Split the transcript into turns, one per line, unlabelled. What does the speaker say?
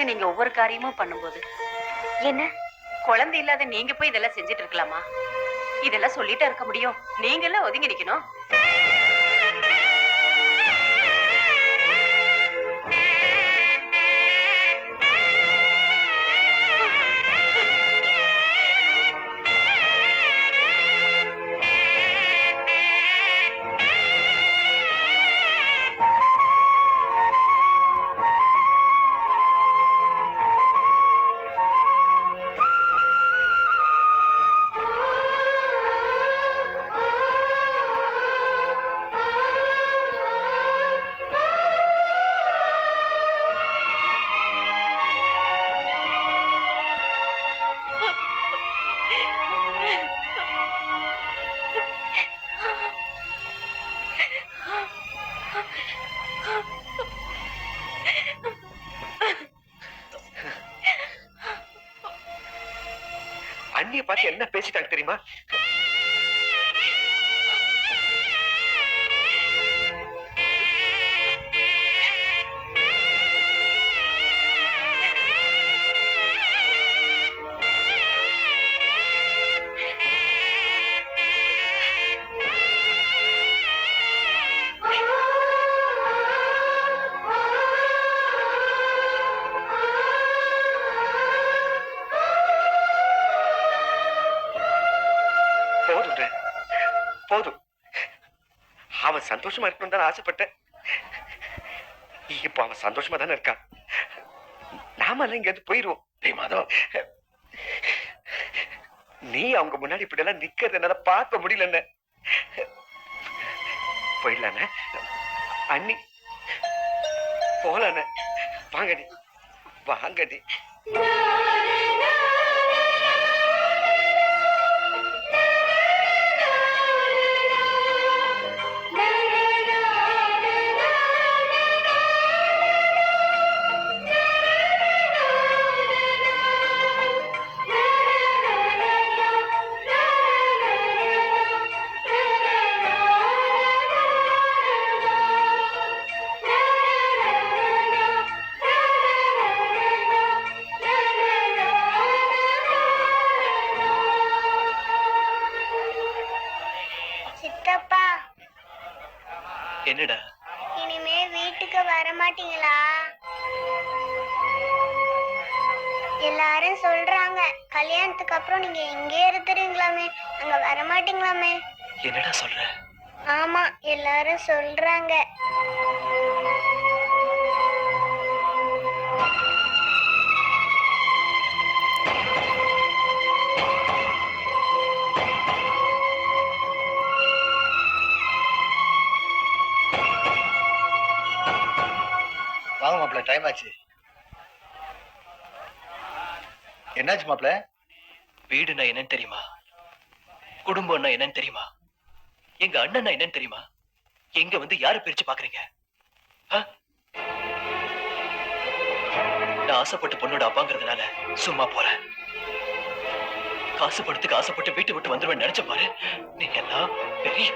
வச்சுக்கிட்டு நீங்க ஒவ்வொரு காரியமும் பண்ணும்போது என்ன குழந்தை இல்லாத நீங்க போய் இதெல்லாம் செஞ்சுட்டு இருக்கலாமா? இதெல்லாம் சொல்லிட்டா இருக்க முடியும்? நீங்க எல்லாம் ஒதுங்கி நிக்கணும்.
அண்ணிய பார்த்து என்ன பேசிட்டாங்க தெரியுமா? போதும். அவன் சந்தோஷமா இருக்கணும் தான் ஆசைப்பட்டேன். இப்ப அவன் சந்தோஷமா தானே இருக்கான். நாம எல்லாம் இங்க போயிருவோம். மாதவ், நீ அவங்க முன்னாடி இப்படி எல்லாம் நிக்கிறது என்னால பார்க்க முடியல. போயிடலான அண்ணி, போலான. வாங்கடி வாங்கடி. என்னடா,
இனிமே வீட்டுக்கு வர மாட்டீங்களா? எல்லாரும் சொல்றாங்க கல்யாணத்துக்கு அப்புறம் நீங்க எங்கே இருந்துறீங்களாமே, அங்க வர மாட்டீங்களாமே.
என்னடா சொல்ற?
ஆமா, எல்லாரும் சொல்றாங்க.
வாங்க மாப்பிள்ள, டைம் ஆச்சு. என்னாச்சு மாப்பிள்ள?
வீடுனா என்னன்னு தெரியுமா? குடும்பம்னா என்னன்னு தெரியுமா? எங்க அண்ணன் என்னன்னு தெரியுமா? எங்க வந்து யாரு பிரிச்சு பாக்குறீங்க? நான் ஆசைப்பட்ட பொண்ணோட அப்பாங்கிறதுனால சும்மா போறேன். காசு படத்துக்கு ஆசைப்பட்டு வீட்டை விட்டு வந்துருவேன் நினைச்ச பாரு. நீங்க எல்லாம் பெரிய